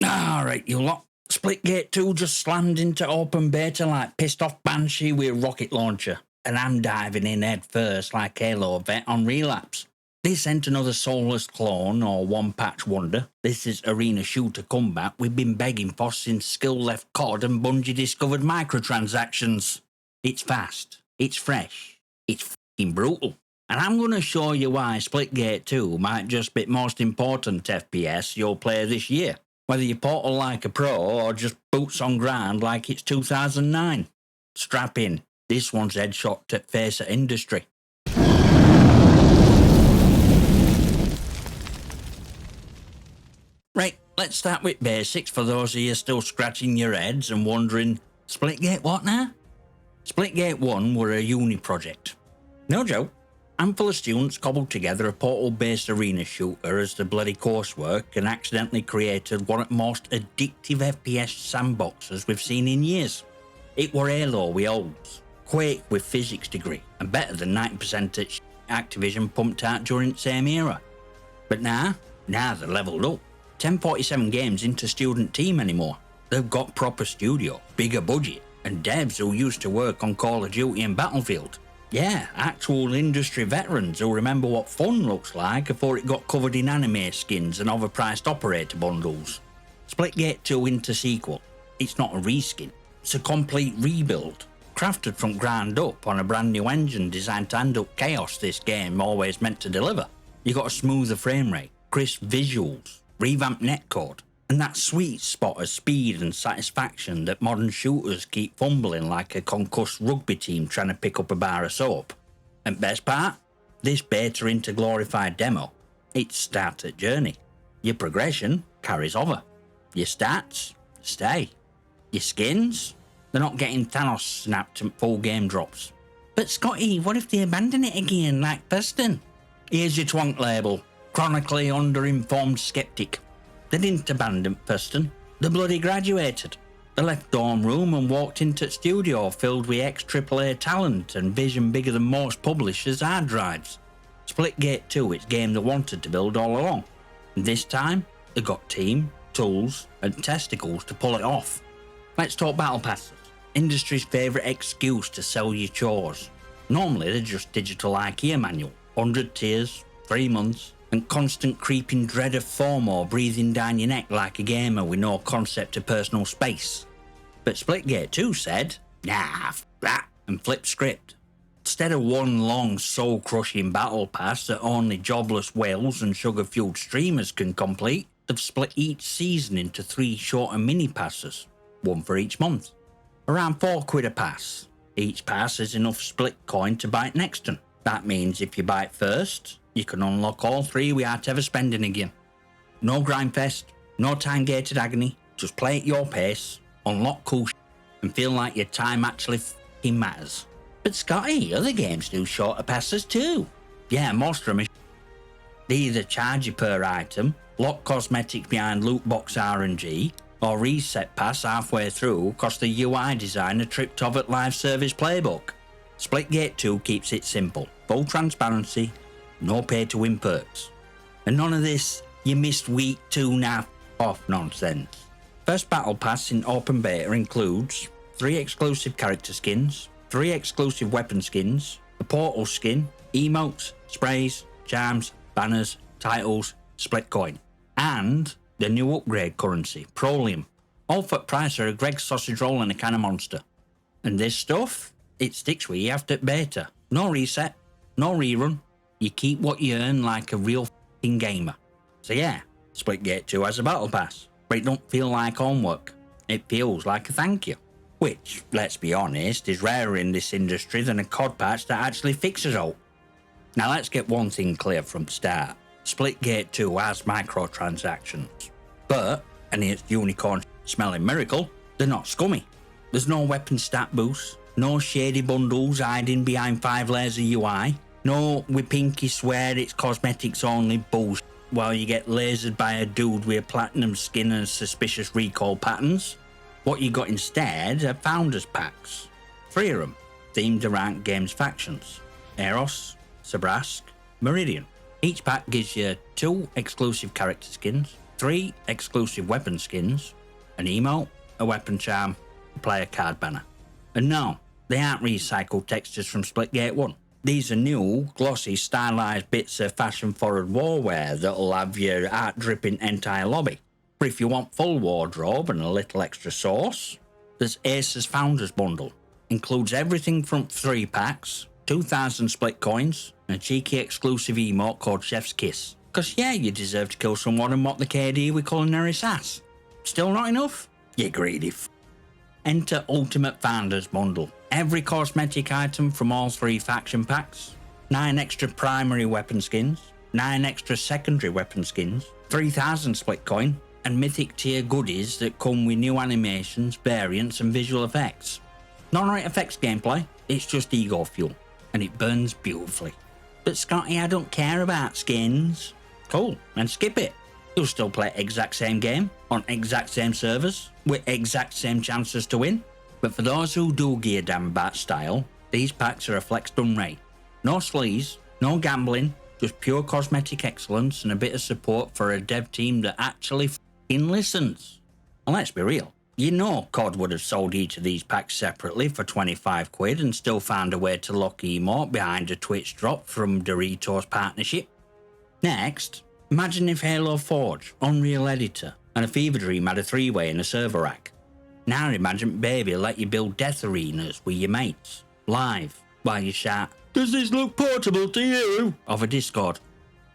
Alright, you lot. Splitgate 2 just slammed into open beta like pissed off Banshee with a rocket launcher. And I'm diving in head first like Halo vet on relapse. This ain't another soulless clone or one-patch wonder. This is arena shooter comeback we've been begging for since Skill left COD and Bungie discovered microtransactions. It's fast, it's fresh, it's f***ing brutal. And I'm going to show you why Splitgate 2 might just be the most important FPS you'll play this year. Whether you portal like a pro or just boots on ground like it's 2009. Strap in, this one's headshot to face of industry. Right, let's start with basics for those of you still scratching your heads and wondering, Splitgate what now? Splitgate 1 were a uni project. No joke. Handful of students cobbled together a portal-based arena shooter as the bloody coursework and accidentally created one of the most addictive FPS sandboxes we've seen in years. It were Halo with olds, Quake with physics degree, and better than 90% at Activision pumped out during the same era. But now they're leveled up. 1047 games into student team anymore. They've got proper studio, bigger budget, and devs who used to work on Call of Duty and Battlefield. Yeah, actual industry veterans who remember what fun looks like before it got covered in anime skins and overpriced operator bundles. Splitgate 2 into sequel. It's not a reskin, it's a complete rebuild. Crafted from ground up on a brand new engine designed to handle chaos this game always meant to deliver. You got a smoother frame rate, crisp visuals, revamped netcode, and that sweet spot of speed and satisfaction that modern shooters keep fumbling like a concussed rugby team trying to pick up a bar of soap. And best part? This beta into glorified demo. It's start at journey. Your progression carries over. Your stats stay. Your skins? They're not getting Thanos snapped at full game drops. But Scotty, what if they abandon it again like Preston? Here's your twonk label. Chronically underinformed skeptic. They didn't abandon Preston. They bloody graduated. They left dorm room and walked into the studio filled with ex-AAA talent and vision bigger than most publishers' hard drives. Splitgate 2, it's game they wanted to build all along. And this time, they got team, tools, and testicles to pull it off. Let's talk battle passes. Industry's favourite excuse to sell your chores. Normally, they're just digital IKEA manual. 100 tiers, 3 months, and constant creeping dread of FOMO breathing down your neck like a gamer with no concept of personal space. But Splitgate 2 said, nah, f that, and flipped script. Instead of one long soul-crushing battle pass that only jobless whales and sugar-fueled streamers can complete, they've split each season into 3 shorter mini-passes, one for each month. Around £4 a pass. Each pass is enough split coin to buy it next one. That means if you buy it first, you can unlock all 3 without ever spending again. No grindfest, no time-gated agony, just play at your pace, unlock cool and feel like your time actually f***ing matters. But Scotty, other games do shorter passes too. Yeah, most of them are they either charge you per item, lock cosmetics behind loot box RNG, or reset pass halfway through cause the UI designer tripped over at live service playbook. Splitgate 2 keeps it simple, full transparency, no pay to win perks. And none of this, you missed week 2 now off nonsense. First battle pass in open beta includes 3 exclusive character skins, 3 exclusive weapon skins, a portal skin, emotes, sprays, charms, banners, titles, split coin, and the new upgrade currency, Prolium. All for the price of a Greg's sausage roll and a can of Monster. And this stuff, it sticks with you after beta. No reset, no rerun. You keep what you earn like a real f***ing gamer. So yeah, Splitgate 2 has a battle pass, but it don't feel like homework. It feels like a thank you. Which, let's be honest, is rarer in this industry than a COD patch that actually fixes all. Now let's get one thing clear from the start. Splitgate 2 has microtransactions. But, and it's unicorn smelling miracle, they're not scummy. There's no weapon stat boosts, no shady bundles hiding behind 5 layers of UI, no we pinky swear it's cosmetics only bullshit while you get lasered by a dude with a platinum skin and suspicious recall patterns. What you got instead are founders packs. 3 of them, themed around games factions. Eros, Sabrask, Meridian. Each pack gives you 2 exclusive character skins, 3 exclusive weapon skins, an emote, a weapon charm, a player card banner. And no, they aren't recycled textures from Splitgate 1. These are new, glossy, stylised bits of fashion-forward warwear that'll have your art-dripping entire lobby. But if you want full wardrobe and a little extra sauce, there's Ace's Founders Bundle. Includes everything from 3 packs, 2,000 split coins, and a cheeky exclusive emote called Chef's Kiss. Cause yeah, you deserve to kill someone and mock the KD with culinary sass. Still not enough? You greedy Enter Ultimate Founders Bundle. Every cosmetic item from all 3 faction packs, 9 extra primary weapon skins, 9 extra secondary weapon skins, 3,000 split coin, and mythic tier goodies that come with new animations, variants and visual effects. None of it affects gameplay, it's just ego fuel, and it burns beautifully. But Scotty, I don't care about skins. Cool, then skip it. You'll still play exact same game, on exact same servers, with exact same chances to win. But for those who do give a damn about style, these packs are a flex done right. No sleaze, no gambling, just pure cosmetic excellence and a bit of support for a dev team that actually f***ing listens. And let's be real, you know COD would have sold each of these packs separately for 25 quid and still found a way to lock emote behind a Twitch drop from Doritos partnership. Next, imagine if Halo Forge, Unreal Editor, and a Fever Dream had a 3-way in a server rack. Now imagine Baby let you build death arenas with your mates, live, while you shout, "Does this look portable to you?" over Discord.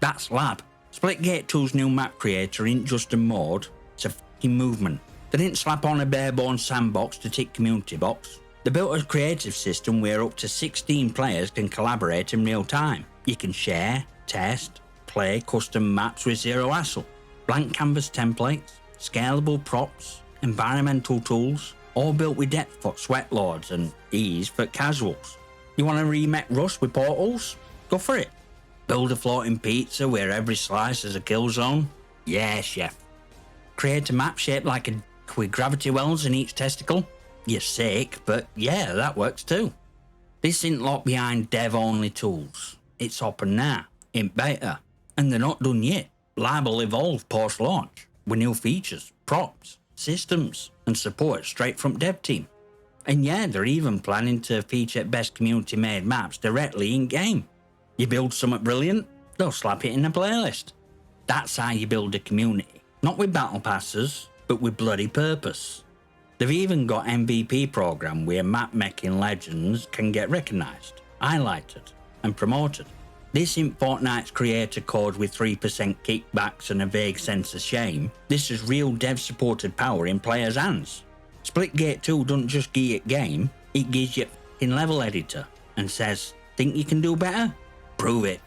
That's Lab. Splitgate 2's new map creator ain't just a mod, it's a f***ing movement. They didn't slap on a bare-bones sandbox to tick community box. They built a creative system where up to 16 players can collaborate in real time. You can share, test, play custom maps with zero hassle. Blank canvas templates, scalable props, environmental tools, all built with depth for sweatlords and ease for casuals. You want to remake Rust with portals? Go for it. Build a floating pizza where every slice is a kill zone? Yeah, chef. Create a map shaped like a d*** with gravity wells in each testicle? You're sick, but yeah, that works too. This isn't locked behind dev-only tools. It's open now, in beta, and they're not done yet. Lab will evolve post-launch with new features, props, systems, and support straight from dev team. And yeah, they're even planning to feature best community-made maps directly in-game. You build something brilliant, they'll slap it in a playlist. That's how you build a community. Not with battle passes, but with bloody purpose. They've even got MVP program where map-making legends can get recognised, highlighted, and promoted. This isn't Fortnite's creator code with 3% kickbacks and a vague sense of shame. This is real dev-supported power in players' hands. Splitgate 2 doesn't just give it game, it gives you a f***ing level editor and says, think you can do better? Prove it.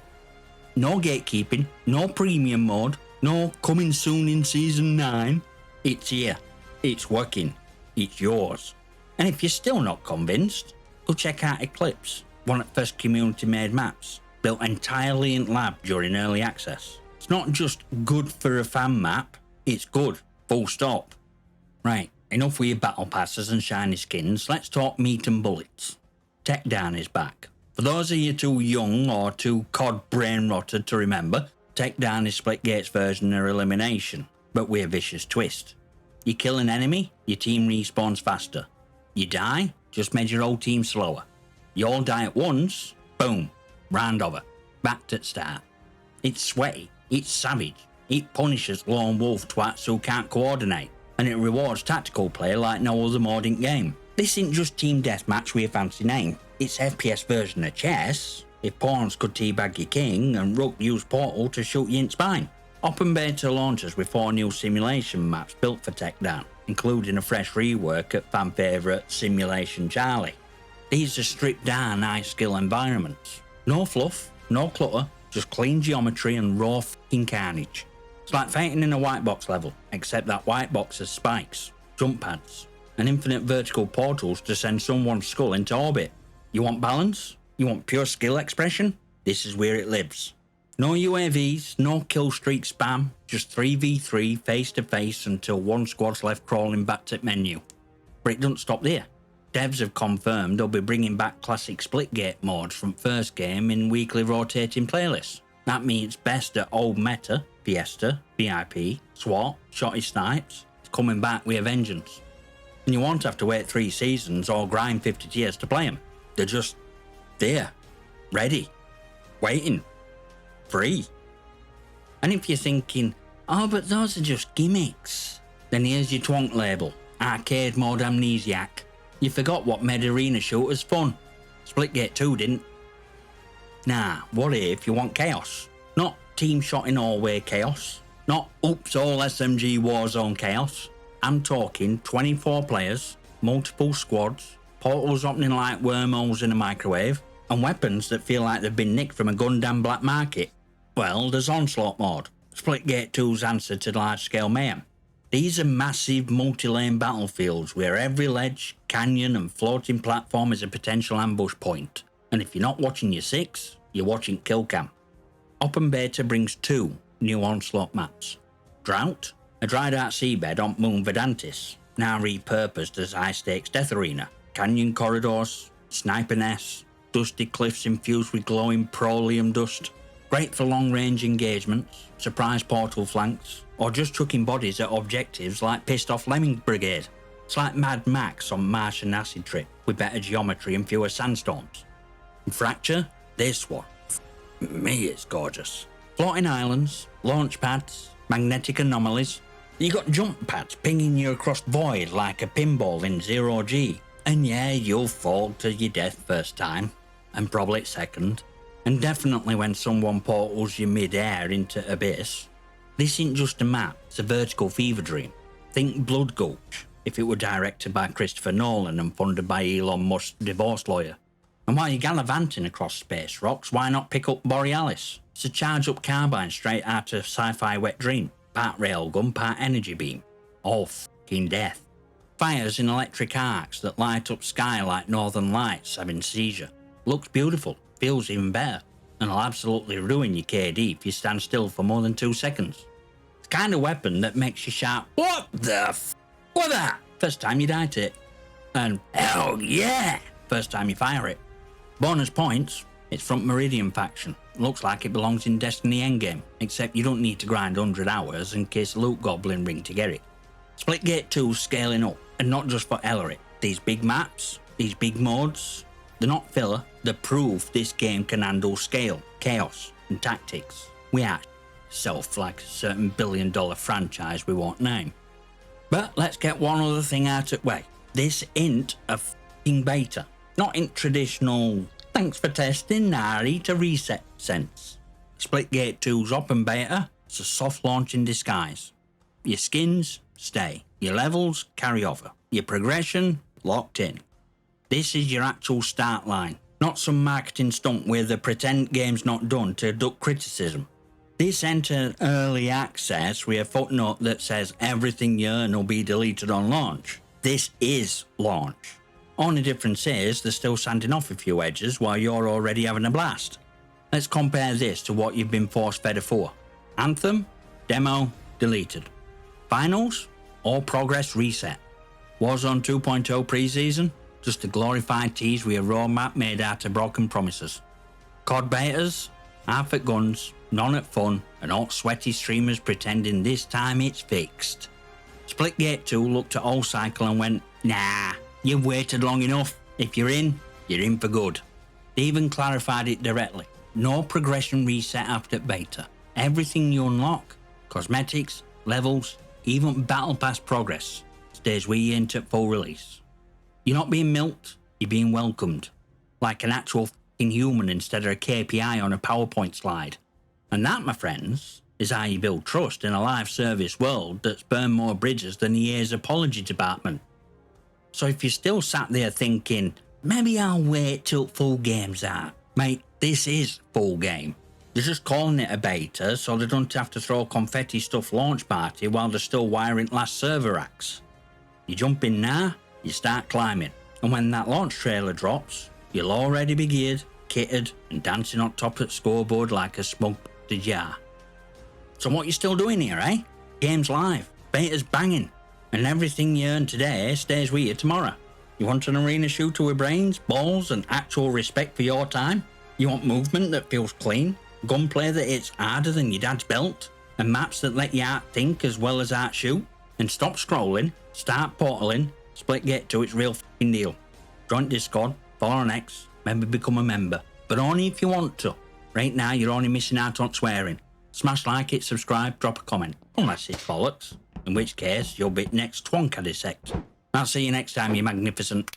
No gatekeeping, no premium mode, no coming soon in season 9. It's here, it's working, it's yours. And if you're still not convinced, go check out Eclipse, one of the first community-made maps, built entirely in lab during early access. It's not just good for a fan map, it's good, full stop. Right, enough with your battle passes and shiny skins, let's talk meat and bullets. Takedown is back. For those of you too young or too COD brain rotted to remember, Takedown is Splitgate's version of elimination, but with a vicious twist. You kill an enemy, your team respawns faster. You die, just made your whole team slower. You all die at once, boom. Round over, back to the start. It's sweaty, it's savage, it punishes lone wolf twats who can't coordinate, and it rewards tactical play like no other mod in game. This isn't just team deathmatch with a fancy name, it's FPS version of chess, if pawns could teabag your king and Rook used Portal to shoot you in spine. Open beta launches with 4 new simulation maps built for Takedown, including a fresh rework at fan favourite Simulation Charlie. These are stripped down high skill environments. No fluff, no clutter, just clean geometry and raw f***ing carnage. It's like fighting in a white box level, except that white box has spikes, jump pads, and infinite vertical portals to send someone's skull into orbit. You want balance? You want pure skill expression? This is where it lives. No UAVs, no kill streak spam, just 3v3 face to face until one squad's left crawling back to the menu. But it doesn't stop there. Devs have confirmed they'll be bringing back classic Splitgate modes from first game in weekly rotating playlists. That means best at old meta, Fiesta, VIP, SWAT, Shotty Snipes is coming back with a vengeance. And you won't have to wait 3 seasons or grind 50 tiers to play them. They're just there, ready, waiting, free. And if you're thinking, oh, but those are just gimmicks, then here's your twonk label, arcade mode amnesiac. You forgot what made arena shooters fun. Splitgate 2 didn't. Nah, what if you want chaos? Not team shot in hallway chaos. Not oops all SMG Warzone chaos. I'm talking 24 players, multiple squads, portals opening like wormholes in a microwave, and weapons that feel like they've been nicked from a Gundam black market. Well, there's Onslaught mode, Splitgate 2's answer to large-scale Mayhem. These are massive multi-lane battlefields where every ledge, canyon and floating platform is a potential ambush point. And if you're not watching your 6, you're watching Killcam. Open Beta brings 2 new Onslaught maps. Drought, a dried out seabed on Moon Vedantis, now repurposed as high-stakes death arena. Canyon corridors, sniper nests, dusty cliffs infused with glowing prolium dust. Great for long-range engagements, surprise portal flanks, or just chucking bodies at objectives like pissed off Lemming Brigade. It's like Mad Max on Martian acid trip with better geometry and fewer sandstorms. And Fracture, this one, me, it's gorgeous. Floating islands, launch pads, magnetic anomalies. You got jump pads pinging you across void like a pinball in 0G. And yeah, you'll fall to your death first time, and probably second, and definitely when someone portals you mid-air into Abyss. This isn't just a map, it's a vertical fever dream. Think Blood Gulch, if it were directed by Christopher Nolan and funded by Elon Musk's divorce lawyer. And while you're gallivanting across space rocks, why not pick up Borealis? It's a charge-up carbine straight out of sci-fi wet dream. Part railgun, part energy beam. All fucking death. Fires in electric arcs that light up sky like northern lights having seizure. Looks beautiful, feels even better, and will absolutely ruin your KD if you stand still for more than 2 seconds. It's the kind of weapon that makes you shout, "What the f*** was that?" first time you die to it. And hell yeah, first time you fire it. Bonus points, it's from Meridian faction. Looks like it belongs in Destiny Endgame, except you don't need to grind 100 hours and kiss Loot Goblin ring to get it. Splitgate 2's scaling up, and not just for Ellery. These big maps, these big modes, they're not filler, they're proof this game can handle scale, chaos, and tactics. We are self like a certain billion-dollar franchise we won't name. But let's get one other thing out of the way. This ain't a f***ing beta. Not in traditional, thanks for testing, Nari to reset sense. Splitgate 2's open beta, it's a soft launch in disguise. Your skins, stay. Your levels, carry over. Your progression, locked in. This is your actual start line, not some marketing stunt where the pretend game's not done to duck criticism. This entered early access with a footnote that says everything you earn will be deleted on launch. This is launch. Only difference is they're still sanding off a few edges while you're already having a blast. Let's compare this to what you've been force-fed for. Anthem, demo, deleted. Finals, all progress reset. Warzone 2.0 preseason, just a glorified tease with a roadmap made out of broken promises. COD betas, half at guns, none at fun, and all sweaty streamers pretending this time it's fixed. Splitgate 2 looked at all cycle and went, nah, you've waited long enough. If you're in for good. They even clarified it directly. No progression reset after beta. Everything you unlock, cosmetics, levels, even battle pass progress, stays with you into full release. You're not being milked, you're being welcomed. Like an actual f***ing human instead of a KPI on a PowerPoint slide. And that, my friends, is how you build trust in a live service world that's burned more bridges than EA's apology department. So if you're still sat there thinking, maybe I'll wait till full game's out, mate, this is full game. They're just calling it a beta so they don't have to throw confetti stuff launch party while they're still wiring last server racks. You jump in now, you start climbing, and when that launch trailer drops, you'll already be geared, kitted, and dancing on top of the scoreboard like a smug jar. So what you still doing here, eh? Game's live, beta's banging, and everything you earn today stays with you tomorrow. You want an arena shooter with brains, balls, and actual respect for your time? You want movement that feels clean? Gunplay that hits harder than your dad's belt? and maps that let your heart think as well as heart shoot. And stop scrolling, start portaling, Splitgate to its real f***ing deal. Join Discord, follow on X, maybe become a member. But only if you want to. Right now you're only missing out on swearing. Smash like it, subscribe, drop a comment. Unless it's bollocks. In which case you'll be next twonk I dissect. I'll see you next time, you magnificent.